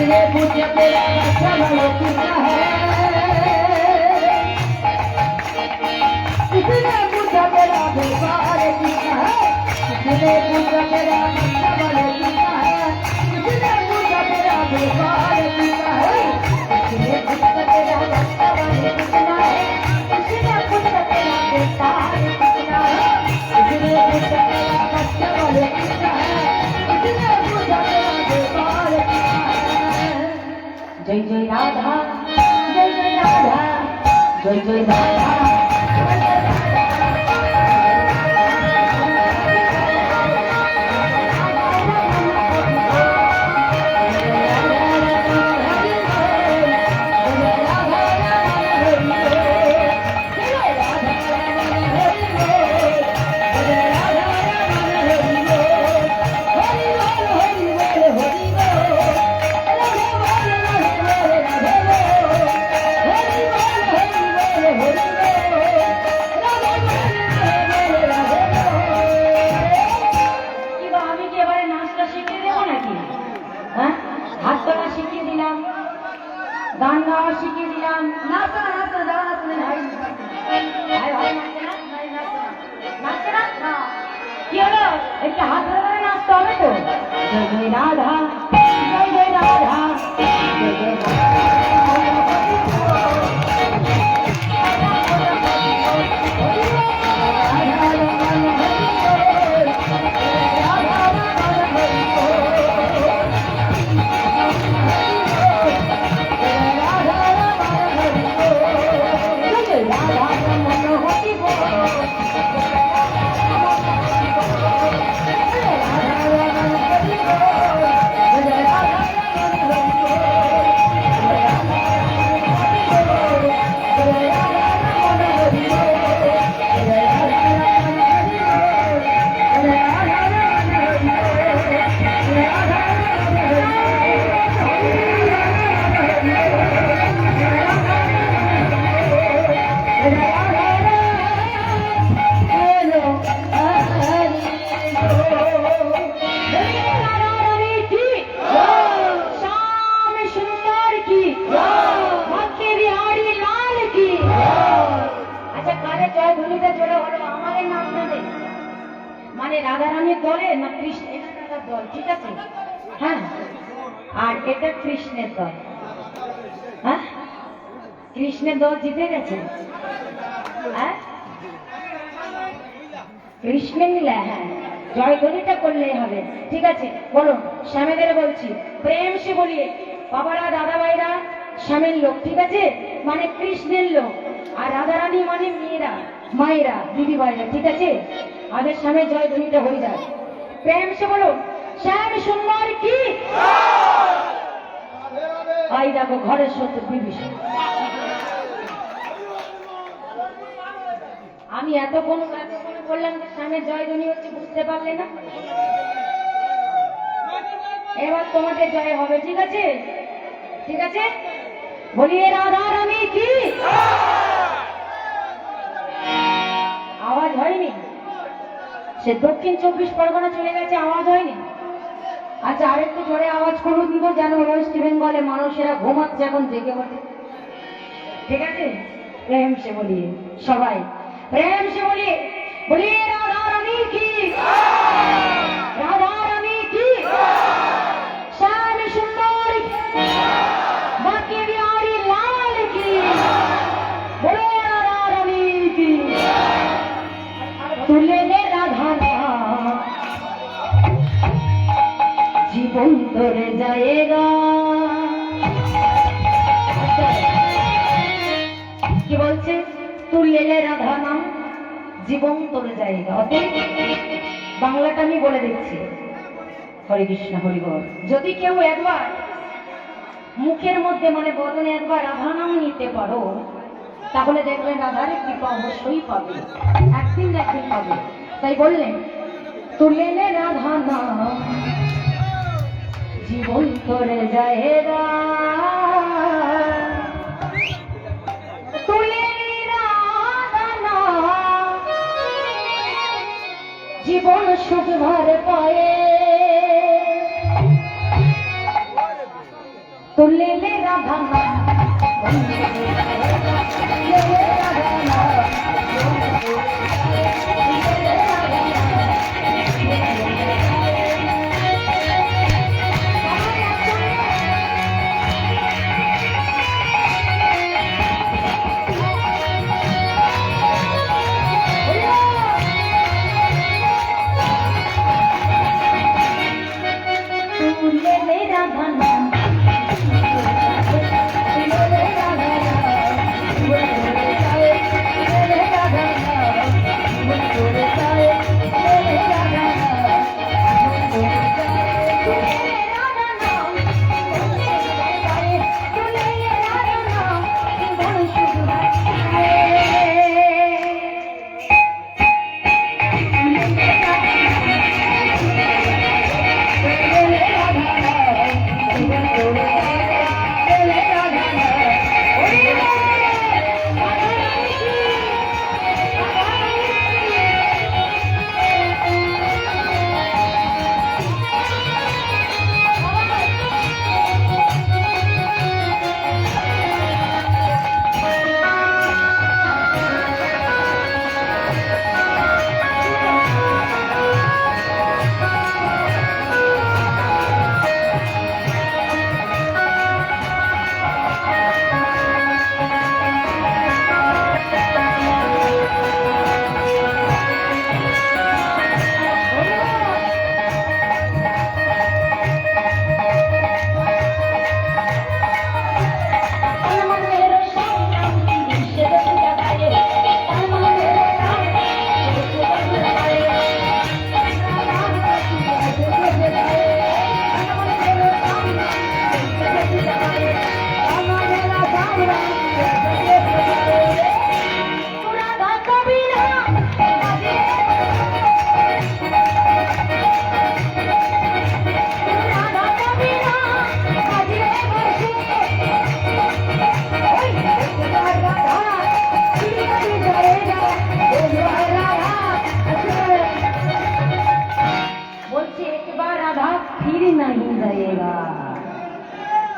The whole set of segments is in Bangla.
मुझे तेरा चलो कितना है किसने पूछा तेरा बेकार कितना है किसने पूछा तेरा चलो कितना है किसने पूछा तेरा बेकार कितना है किसने पूछा तेरा चलो कितना है किसने पूछा तेरा बेकार कितना है किसने पूछा तेरा चलो कितना है किसने पूछा तेरा बेकार कितना है जय जय राधा जय जय राधा जय जय राधा গান গাওয়া শিখিয়ে দিলাম নাচো নাচো নাচো ভাই ভাই ভাই নাচো না না কি হলো একটু হাত ধরে নাচতে হবে তো জয় জয় রাধা জয় জয় রাধা জয় জয় মানে রাধারানীর দলে না কৃষ্ণ এটা রাধার দল ঠিক আছে হ্যাঁ আর এটা কৃষ্ণের দল হ্যাঁ কৃষ্ণের দল জিতে গেছে হ্যাঁ কৃষ্ণের লীলা হ্যাঁ জয়ধ্বনিটা করলেই হবে ঠিক আছে বলো স্বামীদের বলছি প্রেম সে বলিয়ে বাবারা দাদা ভাইরা স্বামীর লোক ঠিক আছে মানে কৃষ্ণের লোক আর রাধারানী মানে মেয়েরা মায়েরা দিদি ভাইরা ঠিক আছে আমাদের সামনে জয়ধ্বনিটা হয়ে যায় প্রেম সে বলো শ্যাম সুন্দর কি আই দেখো ঘরের শত্রু বিভীষণ আমি এতক্ষণ বললাম যে সামনে জয়ধ্বনি হচ্ছে বুঝতে পারলে না এবার তোমাদের জয় হবে ঠিক আছে ঠিক আছে বলিয়ে রাধা রানী কি আওয়াজ হয়নি সে দক্ষিণ 24 পরগনা চলে গেছে আওয়াজ হয়নি আচ্ছা আরেকটু জোরে আওয়াজ করুন তো যেন ওয়েস্ট বেঙ্গলে মানুষেরা ঘুমাচ্ছে এখন জেগে ওঠে ঠিক আছে প্রেম সে বলিয়ে সবাই প্রেম সে বলিয়ে বলিয়ে রাধা রানী কি রাধা রানী কি শ্যাম সুন্দর বাকি বিহারি লাল কি বলে রাধা রানী কি তুলে জীবন তোরে যায়গা কি বলছে তুললে রাধা নাম জীবন তোরে যায়গা বাংলাটা আমি বলে দিচ্ছি হরে কৃষ্ণ হরি বল যদি কেউ একবার মুখের মধ্যে মানে বদনে একবার রাধা নাম নিতে পারো তাহলে দেখবেন রাধার কৃপা অবশ্যই পাবে একদিন একদিন পাবে তাই বললেন তুললে রাধা নাম জীবন করে যায়গা তুলে রাধা নাম জীবন সুখ ভর পায়ে तो ले ले राधा नाम, ले ले राधा नाम,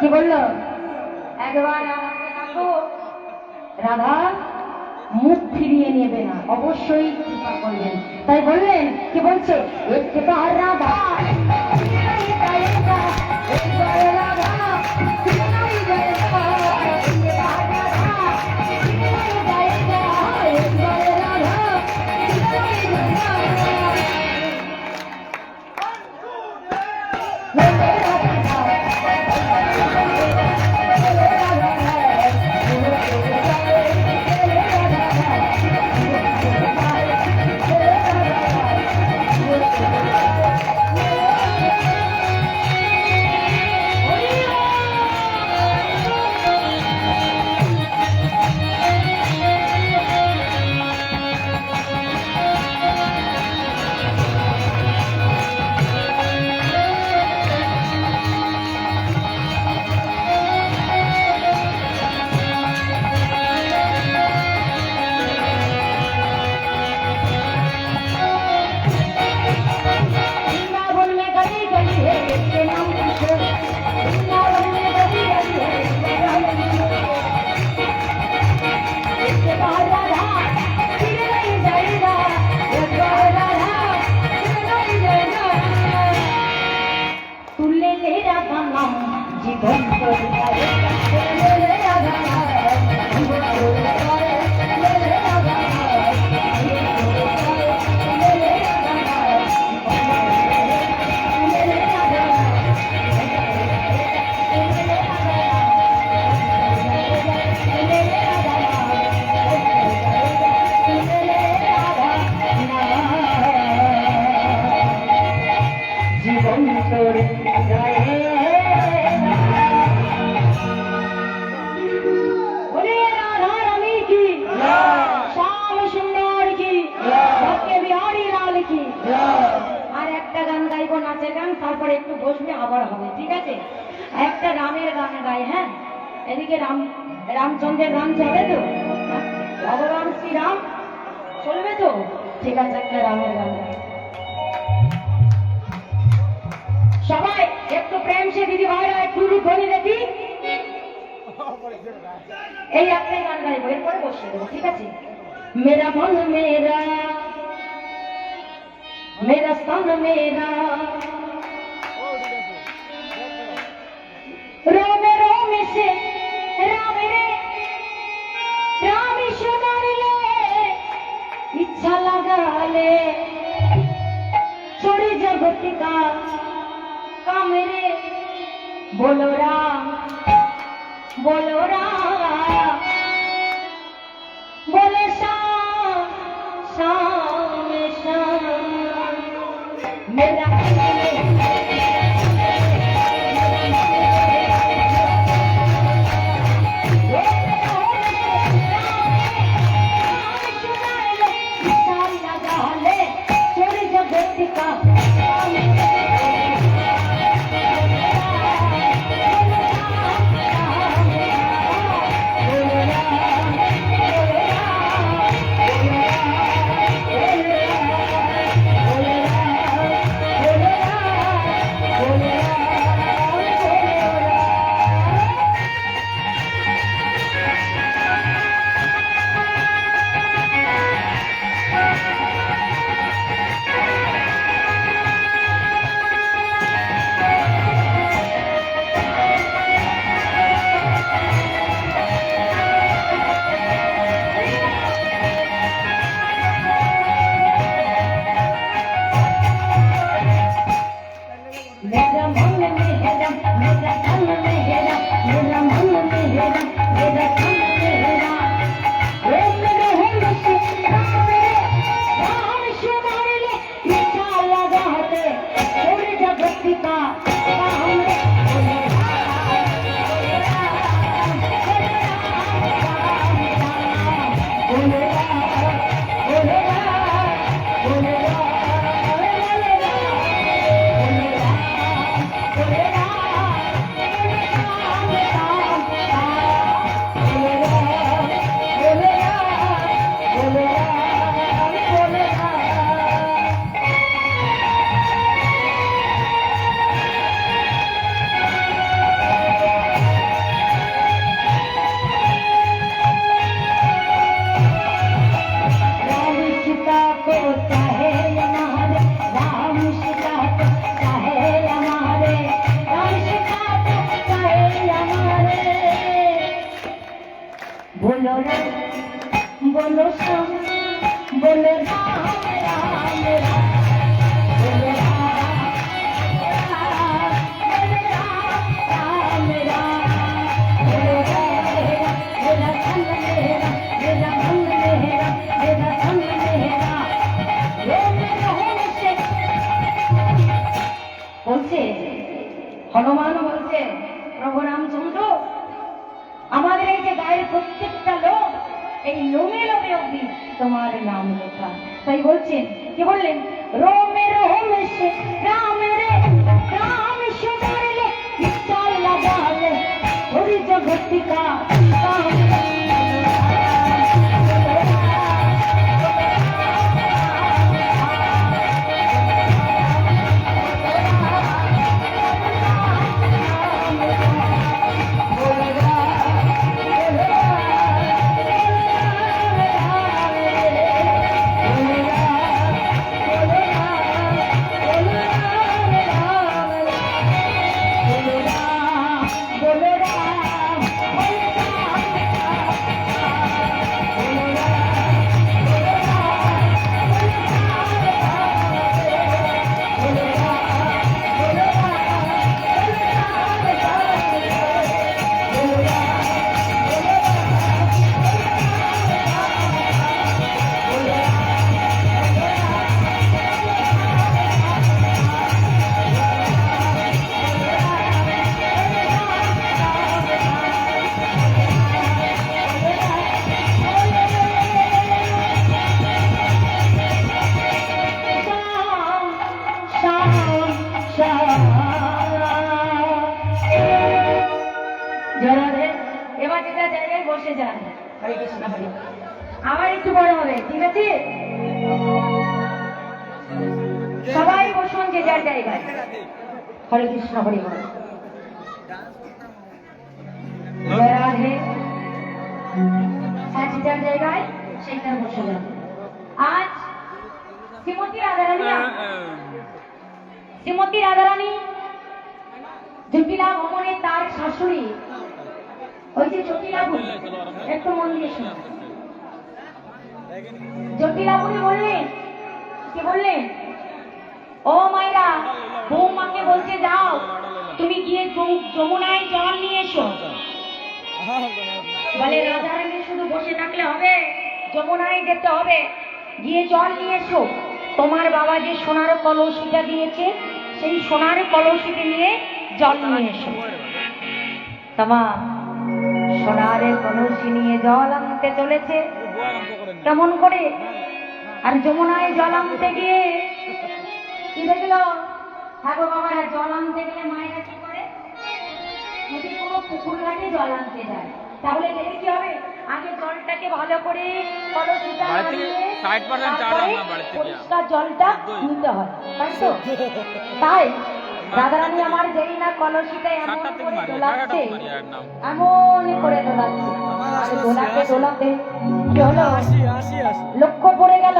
কি বললো একবার রাধা মুখ ফিরিয়ে নেবে না, অবশ্যই কৃপা করবেন। তাই বললেন কি বলছে একবার রাধা তারপরে একটু বসবে আবার হবে, ঠিক আছে? একটা রামের গান গাই। হ্যাঁ, এদিকে রামচন্দ্রের গান চলে তো, ভগবান শ্রীরাম চলবে তো, ঠিক আছে? একটা রামের গান গাই। সবাই একটু প্রেম সে দিদি ভাইরা একটু ধ্বনি দেখি। এই একটাই গান গাইবো, এরপরে বসিয়ে দেবো, ঠিক আছে? মেরা মন মেরা, মেরা স্তন মেরা, रोमे रोमे से राम रे राम सुनार ले इच्छा लगा ले छोड़ी जगत का काम रे बोलो राम बोलो राम बोलो शाम शाम शाम मेरा बोलो श्याम बोलो राम राम राम बोलो राम राम राम बोलो मेरा धन मेरा मेरा धन मेरा मेरा धन मेरा वो मेरा होने से বলছে হনুমান বলছে প্রভু রামচন্দ্র আমাদের এই যে গায়ের প্রত্যেকটা লোক এই লোমে লোমে অবধি তোমার নাম লেখা, তাই বলছেন কি বললেন रोमे रोमे से राम रे राम सुनार ले इच्छा लगा ले थोड़ी जगत का काम বসে যান। হরে কৃষ্ণ হরে আবার একটু বড় হবে, ঠিক আছে? সবাই বসুন যে যার জায়গায়। হরে কৃষ্ণ হরে জায়গায় সেইটা বসে যাবে। আজ শ্রীমতী রাধারানী জটিলা ভ্রমণে তার শাশুড়ি ওই যে জটিলাপুরী, একটু মন দিয়ে শুনুন। জটিলাপুরী বললেন, কি বললেন? ও মায়েরা, বৌমাকে বলছে যাও তুমি গিয়ে যমুনায় জল নিয়ে এসো। বলে রাধারানী শুধু বসে থাকলে হবে, যমুনায় যেতে হবে, গিয়ে জল নিয়ে এসো। তোমার বাবা যে সোনার কলসিটা দিয়েছে সেই সোনার কলসিটি নিয়ে জল নিয়ে এসো। তোমা সোনার কলসি নিয়ে জল আনতে চলেছে কেমন করে, আর যমুনায় জল আনতে গিয়ে কি দেখলো? ঠাকুর বাবারা জল আনতে গেলে মায়েরা কি করে? যদি কোনো পুকুর ঘাটে জল আনতে যায় তাহলে গেলে কি হবে? আগে জলটাকে ভালো করে কলসিটা পরিষ্কার জলটা নিতে হয়, তাই তো? তাই রাধারানী আমার যেই না কলসিটা এমন করে দোলাচ্ছে, এমন করে দোলাচ্ছে, দোলাতে দোলাতে কি হলো? লক্ষ্য পড়ে গেল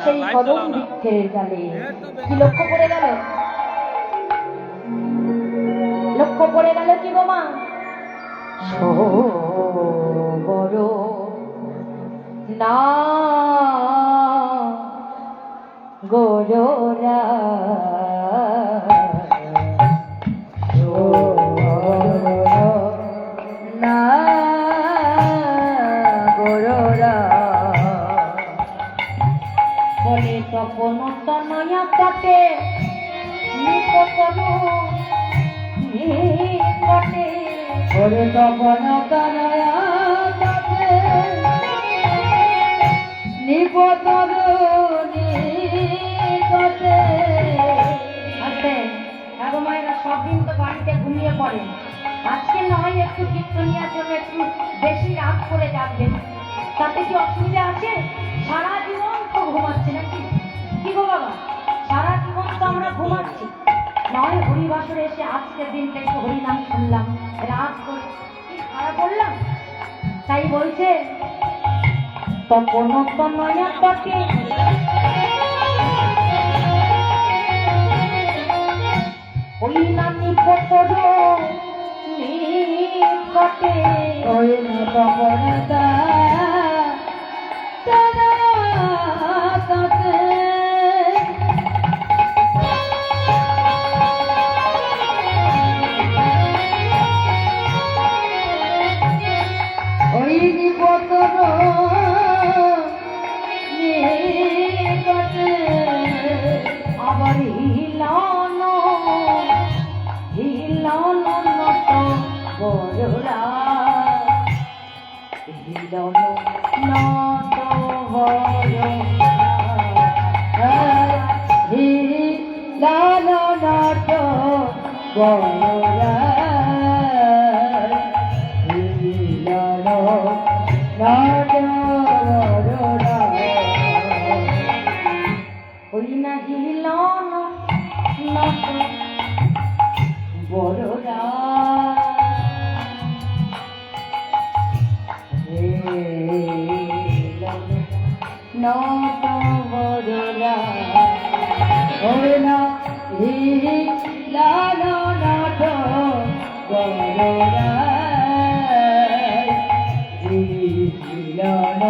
সেই কদম বৃক্ষের ডালে। কি লক্ষ্য পড়ে গেল? লক্ষ্য পড়ে গেল কি গো মা? বড় না গোরা না গোরা বলে তপন তনয়া কাটে নিপতন নিকটে, বলে তপন তনয়া কাটে নিপতন নিকটে। আচ্ছা এগো মায়েরা, সব দিন তো বাড়িতে ঘুমিয়ে পড়ে, আজকে নয় একটু কীর্তনিয়ার জন্য একটু বেশি রাত করে যাবেন, তাতে কি অসুবিধা আছে? সারা জীবন তো ঘুমাচ্ছে নাকি? কি গো বাবা, সারা জীবন তো আমরা ঘুমাচ্ছি, নয় হরিবাসরে এসে আজকের দিনটা একটু হরিনাম শুনলাম, রাত করে কি খারাপ বললাম? তাই বলছে তপন তনয়া কাটে ওই নামি পতর নিকটে, ওই না তপন ওই নিপতন নিকটে আবার হিলান হিলান নত বড়রা, হিলান নত বড়রা, হিলান নত বড়রা, হিলান নত বড়রা, ওই না হিলান নত বড়রা, নত বড়রা, ওই না হিলান নত বড়রা, হিলান